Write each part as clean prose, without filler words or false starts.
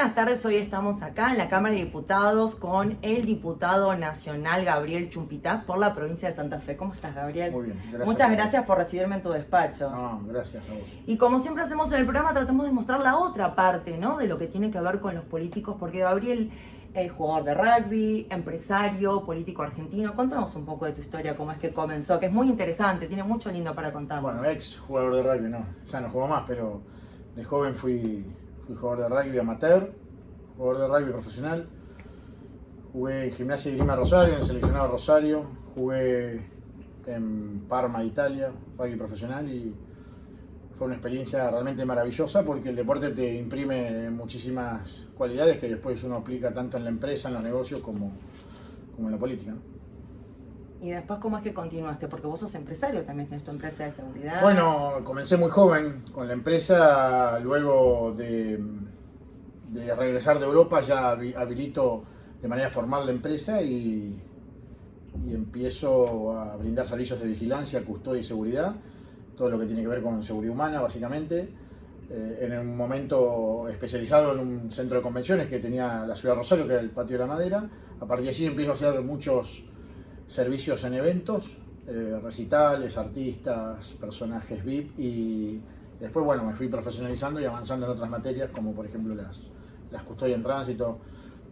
buenas tardes, hoy estamos acá en la Cámara de Diputados con el diputado nacional Gabriel Chumpitaz por la provincia de Santa Fe. ¿Cómo estás, Gabriel? Muy bien, gracias. Muchas gracias por recibirme en tu despacho. No, gracias a vos. Y como siempre hacemos en el programa, tratamos de mostrar la otra parte, ¿no? De lo que tiene que ver con los políticos, porque Gabriel es jugador de rugby, empresario, político argentino. Cuéntanos un poco de tu historia, cómo es que comenzó, que es muy interesante, tiene mucho lindo para contarnos. Bueno, ex jugador de rugby, no, ya no juego más, pero de joven fui jugador de rugby amateur, jugador de rugby profesional. Jugué en Gimnasia y Esgrima Rosario, en el seleccionado Rosario. Jugué en Parma, Italia, rugby profesional, y fue una experiencia realmente maravillosa porque el deporte te imprime muchísimas cualidades que después uno aplica tanto en la empresa, en los negocios, como en la política, ¿no? Y después, ¿cómo es que continuaste? Porque vos sos empresario, también tenés tu empresa de seguridad. Bueno, comencé muy joven con la empresa, luego de regresar de Europa ya habilito de manera formal la empresa y empiezo a brindar servicios de vigilancia, custodia y seguridad, todo lo que tiene que ver con seguridad humana básicamente, en un momento especializado en un centro de convenciones que tenía la ciudad de Rosario, que era el Patio de la Madera. A partir de allí empiezo a hacer muchos servicios en eventos, recitales, artistas, personajes VIP, y después, bueno, me fui profesionalizando y avanzando en otras materias, como por ejemplo las custodias en tránsito,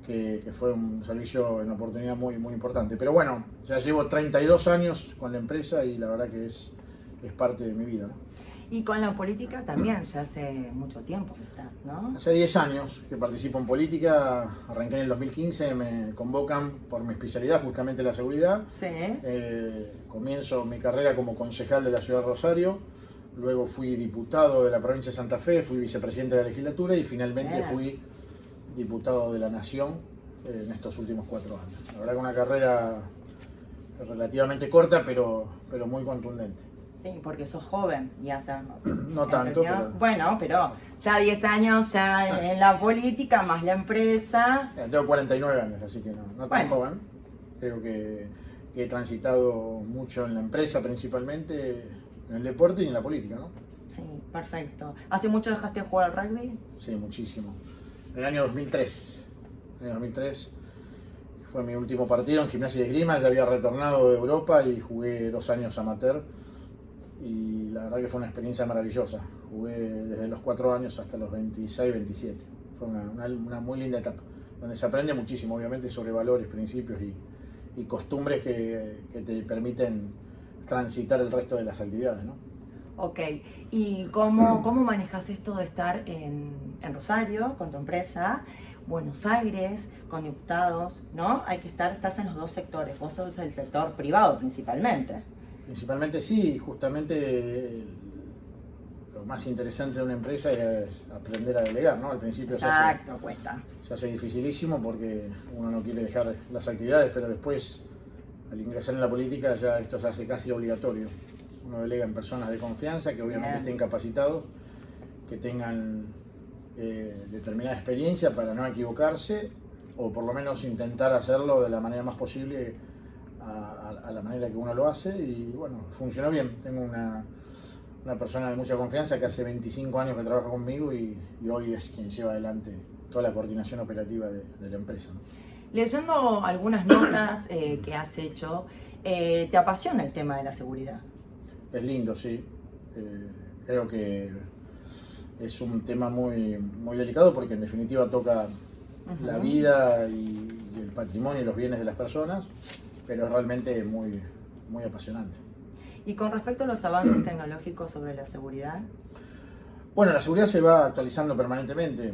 que fue un servicio en oportunidad muy importante. Pero bueno, ya llevo 32 años con la empresa y la verdad que es parte de mi vida, ¿no? Y con la política también, ya hace mucho tiempo que estás, ¿no? Hace 10 años que participo en política, arranqué en el 2015, me convocan por mi especialidad, justamente la seguridad. Sí. Comienzo mi carrera como concejal de la ciudad de Rosario, luego fui diputado de la provincia de Santa Fe, fui vicepresidente de la legislatura y finalmente fui diputado de la Nación en estos últimos 4 años. La verdad que una carrera relativamente corta, pero muy contundente. Sí, porque sos joven y hace... No tanto, pero... Bueno, pero ya 10 años ya en la política, más la empresa. Tengo 49 años, así que no tan joven. Creo que he transitado mucho en la empresa principalmente, en el deporte y en la política, ¿no? Sí, perfecto. ¿Hace mucho dejaste de jugar al rugby? Sí, muchísimo. En el año 2003. En el 2003 fue mi último partido en Gimnasia y Esgrima. Ya había retornado de Europa y jugué 2 años amateur. Y la verdad que fue una experiencia maravillosa. Jugué desde los 4 años hasta los 26, 27. Fue una muy linda etapa, donde se aprende muchísimo, obviamente, sobre valores, principios y costumbres que te permiten transitar el resto de las actividades, ¿no? Ok, ¿y cómo manejas esto de estar en Rosario con tu empresa, Buenos Aires, con diputados, ¿no? Estás en los dos sectores, vos sos del sector privado principalmente. Principalmente sí, justamente lo más interesante de una empresa es aprender a delegar, ¿no? Al principio Cuesta. Se hace dificilísimo porque uno no quiere dejar las actividades, pero después, al ingresar en la política, ya esto se hace casi obligatorio. Uno delega en personas de confianza que obviamente estén capacitados, que tengan determinada experiencia para no equivocarse, o por lo menos intentar hacerlo de la manera más posible a la manera que uno lo hace, y bueno, funcionó bien. Tengo una persona de mucha confianza que hace 25 años que trabaja conmigo y hoy es quien lleva adelante toda la coordinación operativa de la empresa, ¿no? Leyendo algunas notas que has hecho, ¿te apasiona el tema de la seguridad? Es lindo, sí. Creo que es un tema muy delicado porque en definitiva toca la vida y el patrimonio y los bienes de las personas, pero es realmente muy apasionante. Y con respecto a los avances tecnológicos sobre la seguridad. Bueno, la seguridad se va actualizando permanentemente.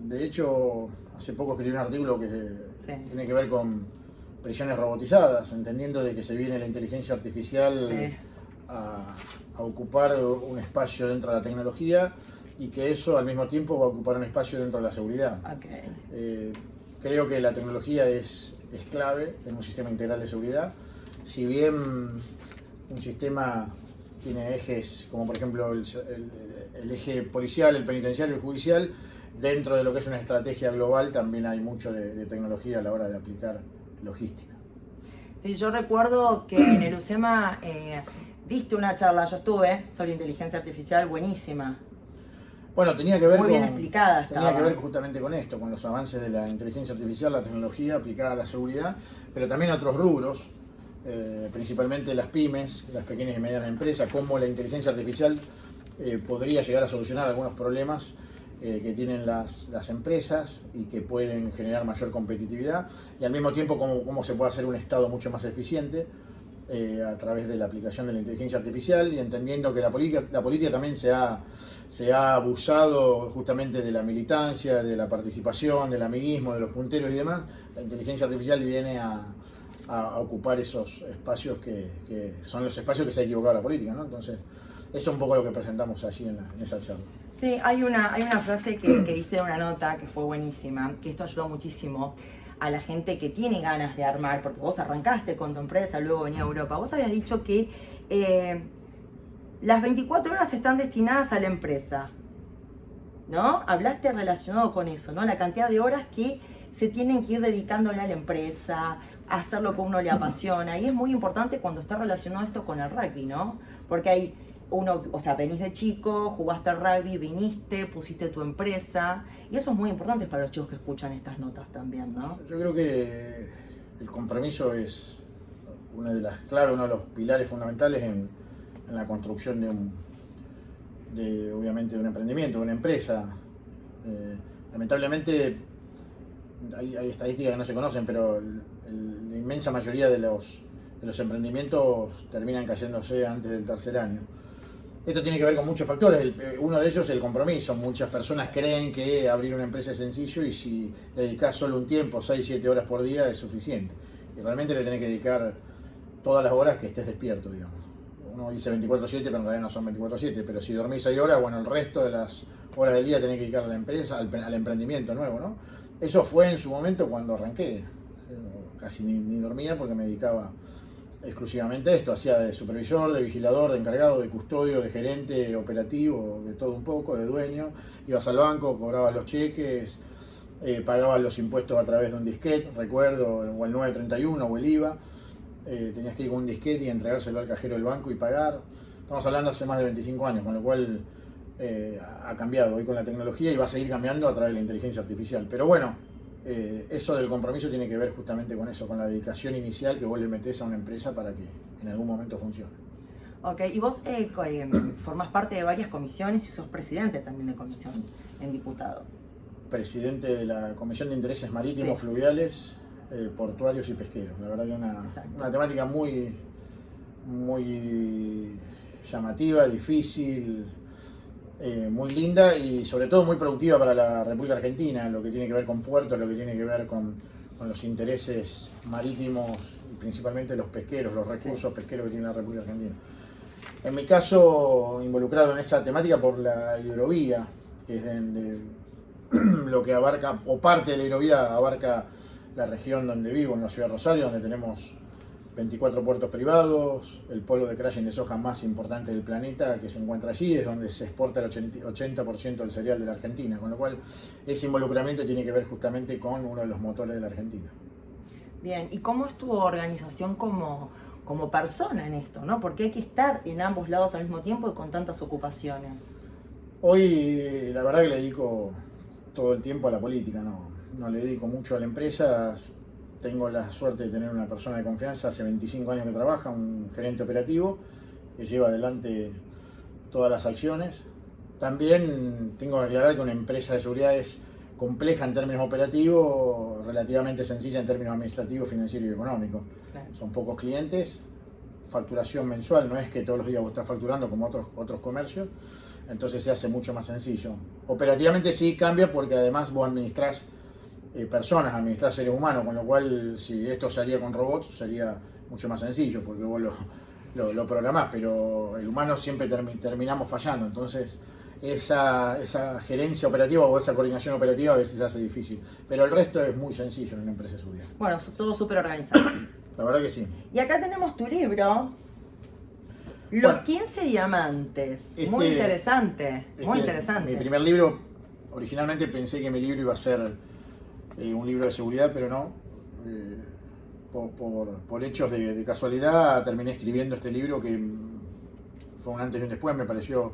De hecho, hace poco escribí un artículo que tiene que ver con prisiones robotizadas, entendiendo de que se viene la inteligencia artificial a ocupar un espacio dentro de la tecnología y que eso al mismo tiempo va a ocupar un espacio dentro de la seguridad. Creo que la tecnología es clave en un sistema integral de seguridad. Si bien un sistema tiene ejes como por ejemplo el eje policial, el penitenciario, el judicial, dentro de lo que es una estrategia global también hay mucho de tecnología a la hora de aplicar logística. Sí, yo recuerdo que en el UCEMA diste una charla, yo estuve, sobre inteligencia artificial, buenísima. Bueno, tenía que ver muy bien explicada estaba. Tenía que ver justamente con esto, con los avances de la inteligencia artificial, la tecnología aplicada a la seguridad, pero también a otros rubros, principalmente las pymes, las pequeñas y medianas empresas, cómo la inteligencia artificial podría llegar a solucionar algunos problemas que tienen las empresas y que pueden generar mayor competitividad, y al mismo tiempo cómo se puede hacer un Estado mucho más eficiente a través de la aplicación de la inteligencia artificial, y entendiendo que la política también se ha abusado justamente de la militancia, de la participación, del amiguismo, de los punteros y demás. La inteligencia artificial viene a ocupar esos espacios que son los espacios que se ha equivocado la política, ¿no? Entonces, eso es un poco lo que presentamos allí en esa charla. Sí, hay una frase que diste en una nota que fue buenísima, que esto ayudó muchísimo a la gente que tiene ganas de armar, porque vos arrancaste con tu empresa, luego venía a Europa. Vos habías dicho que las 24 horas están destinadas a la empresa, ¿no? Hablaste relacionado con eso, ¿no? La cantidad de horas que se tienen que ir dedicándole a la empresa, a hacer lo que a uno le apasiona, y es muy importante cuando está relacionado esto con el rugby, ¿no? Porque hay uno, o sea, venís de chico, jugaste al rugby, viniste, pusiste tu empresa, y eso es muy importante para los chicos que escuchan estas notas también, ¿no? Yo creo que el compromiso es una de las claves, uno de los pilares fundamentales en la construcción obviamente, de un emprendimiento, de una empresa. Lamentablemente hay estadísticas que no se conocen, pero la inmensa mayoría de los emprendimientos terminan cayéndose antes del tercer año. Esto tiene que ver con muchos factores. Uno de ellos es el compromiso. Muchas personas creen que abrir una empresa es sencillo y si le dedicas solo un tiempo, 6-7 horas por día, es suficiente. Y realmente le tenés que dedicar todas las horas que estés despierto, digamos. Uno dice 24/7, pero en realidad no son 24/7. Pero si dormís 6 horas, bueno, el resto de las horas del día tenés que dedicar a la empresa, al emprendimiento nuevo, ¿no? Eso fue en su momento cuando arranqué. Casi ni dormía porque me dedicaba exclusivamente a esto. Hacía de supervisor, de vigilador, de encargado, de custodio, de gerente operativo, de todo un poco, de dueño. Ibas al banco, cobrabas los cheques, pagabas los impuestos a través de un disquete, recuerdo, o el 931 o el IVA. Tenías que ir con un disquete y entregárselo al cajero del banco y pagar. Estamos hablando hace más de 25 años, con lo cual ha cambiado hoy con la tecnología y va a seguir cambiando a través de la inteligencia artificial. Pero bueno, eso del compromiso tiene que ver justamente con eso, con la dedicación inicial que vos le metés a una empresa para que en algún momento funcione. Ok, y vos formás parte de varias comisiones y sos presidente también de comisión en diputado. Presidente de la Comisión de Intereses Marítimos, sí, Fluviales, Portuarios y Pesqueros. La verdad que una temática muy llamativa, difícil, muy linda y sobre todo muy productiva para la República Argentina, lo que tiene que ver con puertos, lo que tiene que ver con los intereses marítimos y principalmente los pesqueros, los recursos pesqueros que tiene la República Argentina. En mi caso, involucrado en esa temática por la hidrovía, que es lo que abarca, o parte de la hidrovía abarca la región donde vivo, en la ciudad de Rosario, donde tenemos 24 puertos privados, el polo de crashing de soja más importante del planeta que se encuentra allí, es donde se exporta el 80% del cereal de la Argentina, con lo cual ese involucramiento tiene que ver justamente con uno de los motores de la Argentina. Bien, ¿y cómo es tu organización como persona en esto, ¿no? Porque hay que estar en ambos lados al mismo tiempo y con tantas ocupaciones. Hoy la verdad que le dedico todo el tiempo a la política, no le dedico mucho a la empresa. Tengo la suerte de tener una persona de confianza, hace 25 años que trabaja, un gerente operativo que lleva adelante todas las acciones. También tengo que aclarar que una empresa de seguridad es compleja en términos operativos, relativamente sencilla en términos administrativos, financieros y económicos. Claro. Son pocos clientes, facturación mensual, no es que todos los días vos estás facturando como otros comercios, entonces se hace mucho más sencillo. Operativamente sí cambia porque además vos administrás personas, administrar seres humanos, con lo cual si esto se haría con robots sería mucho más sencillo porque vos lo programás, pero el humano siempre terminamos fallando, entonces esa gerencia operativa o esa coordinación operativa a veces se hace difícil, pero el resto es muy sencillo en una empresa de seguridad. Bueno, todo súper organizado. La verdad que sí. Y acá tenemos tu libro, Los 15 Diamantes, muy interesante, muy interesante. Mi primer libro, originalmente pensé que mi libro iba a ser un libro de seguridad, pero no. Por hechos de casualidad terminé escribiendo este libro que fue un antes y un después, me pareció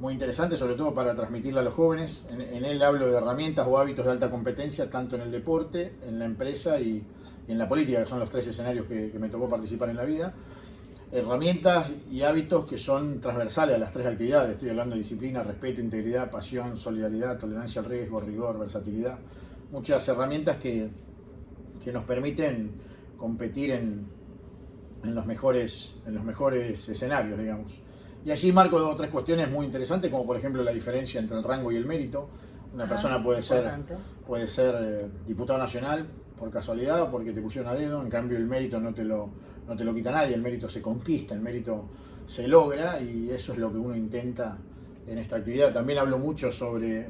muy interesante, sobre todo para transmitirla a los jóvenes. En él hablo de herramientas o hábitos de alta competencia, tanto en el deporte, en la empresa y en la política, que son los 3 escenarios que me tocó participar en la vida. Herramientas y hábitos que son transversales a las 3 actividades. Estoy hablando de disciplina, respeto, integridad, pasión, solidaridad, tolerancia al riesgo, rigor, versatilidad. Muchas herramientas que nos permiten competir en los mejores escenarios, digamos. Y allí marco 3 cuestiones muy interesantes, como por ejemplo la diferencia entre el rango y el mérito. Una persona puede ser diputado nacional por casualidad o porque te pusieron a dedo, en cambio el mérito no te lo quita nadie, el mérito se conquista, el mérito se logra, y eso es lo que uno intenta en esta actividad. También hablo mucho sobre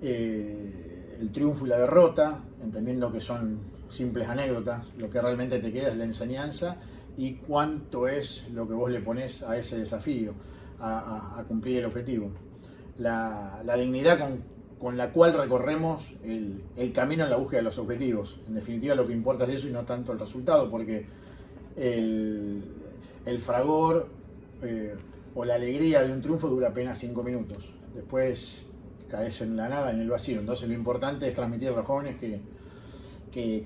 el triunfo y la derrota, entendiendo que son simples anécdotas. Lo que realmente te queda es la enseñanza y cuánto es lo que vos le ponés a ese desafío, a cumplir el objetivo. La dignidad con la cual recorremos el camino en la búsqueda de los objetivos. En definitiva, lo que importa es eso y no tanto el resultado, porque el fragor o la alegría de un triunfo dura apenas 5 minutos. Después caes en la nada, en el vacío. Entonces lo importante es transmitir a los jóvenes que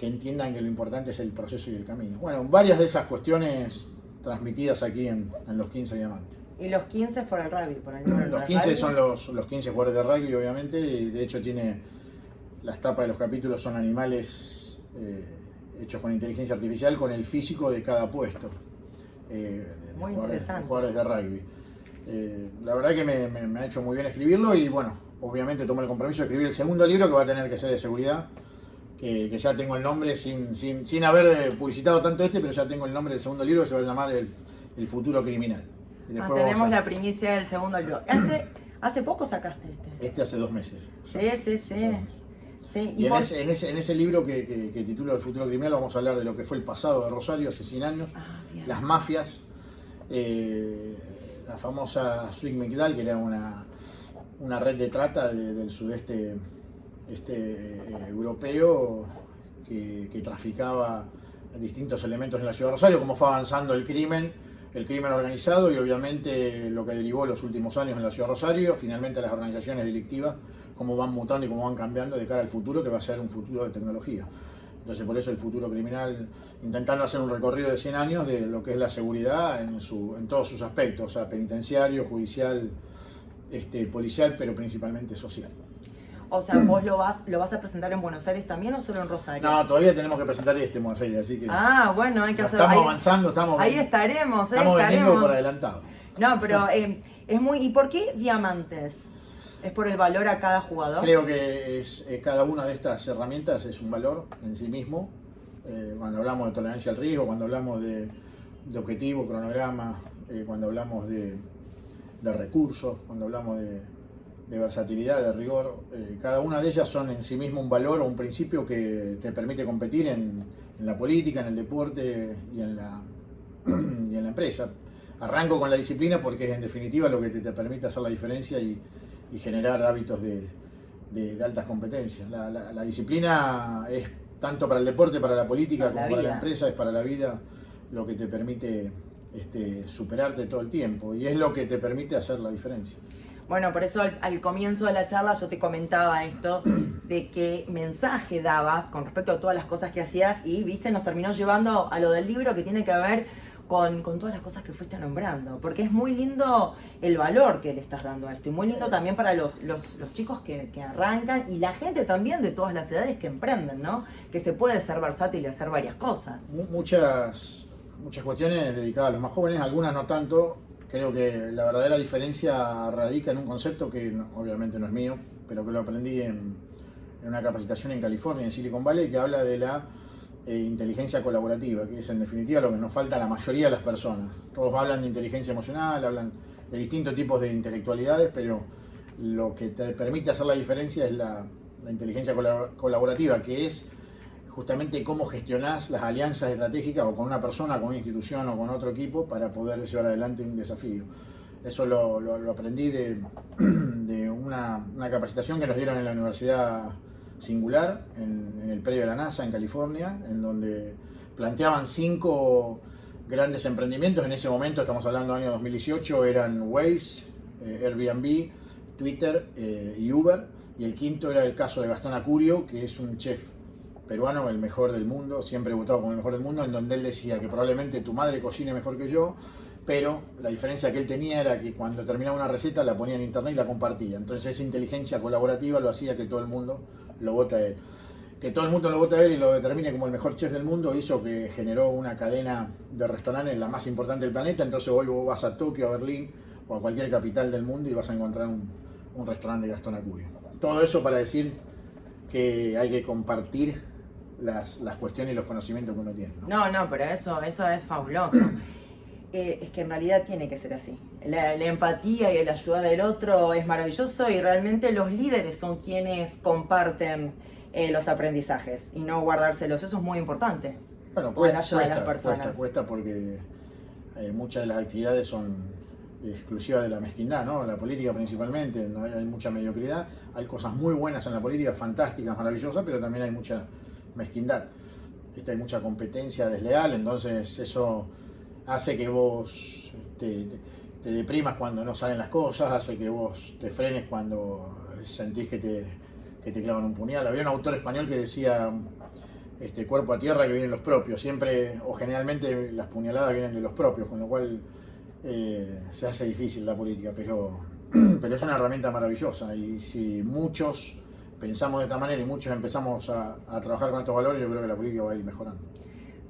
entiendan que lo importante es el proceso y el camino. Bueno, varias de esas cuestiones transmitidas aquí en los 15 Diamantes. Y los 15 por el rugby, por el número. Los 15 son los 15 jugadores de rugby, obviamente, y de hecho las tapas de los capítulos son animales hechos con inteligencia artificial, con el físico de cada puesto de jugadores de rugby. La verdad que me ha hecho muy bien escribirlo, y bueno, obviamente tomo el compromiso de escribir el segundo libro, que va a tener que ser de seguridad, que ya tengo el nombre sin haber publicitado tanto pero ya tengo el nombre del segundo libro, que se va a llamar El futuro criminal. Tenemos la primicia del segundo libro. ¿Hace poco sacaste este? Hace 2 meses. Sí. Y en ese libro que titula El futuro criminal vamos a hablar de lo que fue el pasado de Rosario hace 100 años, las mafias, la famosa Swing Migdal, que era una red de trata del sudeste europeo que traficaba distintos elementos en la ciudad de Rosario, cómo fue avanzando el crimen organizado y obviamente lo que derivó los últimos años en la ciudad de Rosario, finalmente las organizaciones delictivas, cómo van mutando y cómo van cambiando de cara al futuro, que va a ser un futuro de tecnología. Entonces por eso el futuro criminal, intentando hacer un recorrido de 100 años de lo que es la seguridad en todos sus aspectos, o sea, penitenciario, judicial, policial, pero principalmente social. O sea, ¿vos lo vas a presentar en Buenos Aires también o solo en Rosario? No, todavía tenemos que presentar en Buenos Aires, así que... Bueno, hay que hacer... Estamos avanzando, ahí estaremos. Estamos vendiendo por adelantado. No, pero es muy... ¿Y por qué diamantes? ¿Es por el valor a cada jugador? Creo que cada una de estas herramientas es un valor en sí mismo. Cuando hablamos de tolerancia al riesgo, cuando hablamos de objetivo, cronograma, cuando hablamos de recursos, cuando hablamos de versatilidad, de rigor, cada una de ellas son en sí mismo un valor o un principio que te permite competir en la política, en el deporte y en la empresa. Arranco con la disciplina porque es en definitiva lo que te permite hacer la diferencia y generar hábitos de altas competencias. La disciplina es tanto para el deporte, para la política, como para la empresa, es para la vida lo que te permite superarte todo el tiempo y es lo que te permite hacer la diferencia. Bueno, por eso al comienzo de la charla yo te comentaba esto de qué mensaje dabas con respecto a todas las cosas que hacías y, viste, nos terminó llevando a lo del libro que tiene que ver con todas las cosas que fuiste nombrando, porque es muy lindo el valor que le estás dando a esto y muy lindo también para los chicos que arrancan y la gente también de todas las edades que emprenden, ¿no? Que se puede ser versátil y hacer varias cosas. Muchas cuestiones dedicadas a los más jóvenes, algunas no tanto. Creo que la verdadera diferencia radica en un concepto que obviamente no es mío, pero que lo aprendí en una capacitación en California, en Silicon Valley, que habla de la inteligencia colaborativa, que es en definitiva lo que nos falta a la mayoría de las personas. Todos hablan de inteligencia emocional, hablan de distintos tipos de intelectualidades, pero lo que te permite hacer la diferencia es la inteligencia colaborativa, que es justamente cómo gestionás las alianzas estratégicas o con una persona, con una institución o con otro equipo para poder llevar adelante un desafío. Eso lo aprendí de una capacitación que nos dieron en la Universidad Singular, en el predio de la NASA en California, en donde planteaban 5 grandes emprendimientos. En ese momento, estamos hablando del año 2018, eran Waze, Airbnb, Twitter y Uber. Y el quinto era el caso de Gastón Acurio, que es un chef peruano, el mejor del mundo, siempre votado como el mejor del mundo, en donde él decía que probablemente tu madre cocine mejor que yo, pero la diferencia que él tenía era que cuando terminaba una receta la ponía en internet y la compartía. Entonces esa inteligencia colaborativa lo hacía que todo el mundo lo vote a él. Que todo el mundo lo vote a él y lo determine como el mejor chef del mundo hizo que generó una cadena de restaurantes la más importante del planeta. Entonces hoy vos vas a Tokio, a Berlín o a cualquier capital del mundo y vas a encontrar un restaurante de Gastón Acurio. Todo eso para decir que hay que compartir las cuestiones y los conocimientos que uno tiene. No, pero eso es fabuloso. Es que en realidad tiene que ser así. La empatía y el ayudar del otro es maravilloso y realmente los líderes son quienes comparten los aprendizajes y no guardárselos. Eso es muy importante. Bueno, poder ayudar a las personas. Cuesta porque muchas de las actividades son exclusivas de la mezquindad, ¿no? La política principalmente, ¿no? Hay mucha mediocridad, hay cosas muy buenas en la política, fantásticas, maravillosas, pero también hay mucha mezquindad. Hay mucha competencia desleal, entonces eso hace que vos te deprimas cuando no salen las cosas, hace que vos te frenes cuando sentís que te clavan un puñal. Había un autor español que decía, cuerpo a tierra que vienen los propios, siempre o generalmente las puñaladas vienen de los propios, con lo cual se hace difícil la política, pero es una herramienta maravillosa y si muchos pensamos de esta manera y muchos empezamos a trabajar con estos valores, yo creo que la política va a ir mejorando.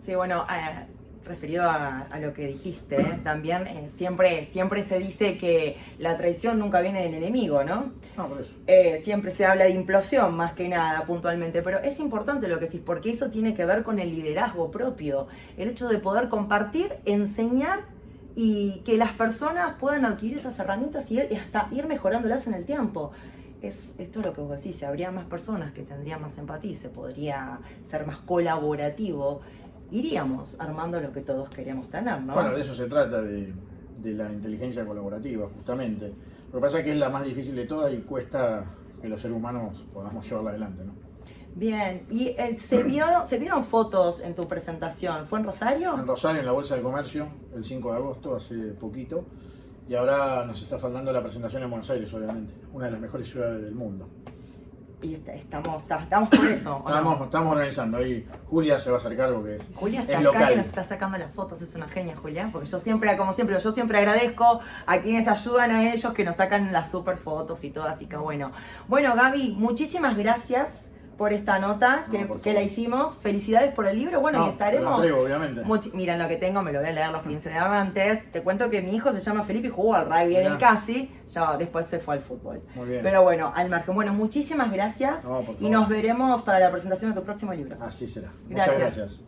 Sí, bueno, referido a lo que dijiste, también siempre se dice que la traición nunca viene del enemigo, ¿no? No, por eso. Siempre se habla de implosión más que nada puntualmente, pero es importante lo que decís, porque eso tiene que ver con el liderazgo propio, el hecho de poder compartir, enseñar y que las personas puedan adquirir esas herramientas y hasta ir mejorándolas en el tiempo. Esto es lo que vos decís, habría más personas que tendrían más empatía, se podría ser más colaborativo, iríamos armando lo que todos queremos tener, ¿no? Bueno, de eso se trata, de la inteligencia colaborativa, justamente. Lo que pasa es que es la más difícil de todas y cuesta que los seres humanos podamos llevarla adelante, ¿no? Bien, ¿y se vieron fotos en tu presentación? ¿Fue en Rosario? En Rosario, en la Bolsa de Comercio, el 5 de agosto, hace poquito. Y ahora nos está faltando la presentación en Buenos Aires, obviamente, una de las mejores ciudades del mundo. Y estamos por eso. Estamos organizando, ahí Julia se va a hacer cargo, que Julia está es acá, local. que nos está sacando las fotos, es una genia Julia, porque yo siempre agradezco a quienes ayudan a ellos que nos sacan las super fotos y todo, así que bueno. Bueno, Gaby, muchísimas gracias por esta nota que la hicimos. Felicidades por el libro. Bueno, y estaremos. Lo traigo, obviamente. Miren lo que tengo, me lo voy a leer los 15 de antes. Te cuento que mi hijo se llama Felipe y jugó al rugby en el CASI. Ya después se fue al fútbol. Muy bien. Pero bueno, al margen. Bueno, muchísimas gracias. No, por favor. Y nos veremos para la presentación de tu próximo libro. Así será. Gracias. Muchas gracias.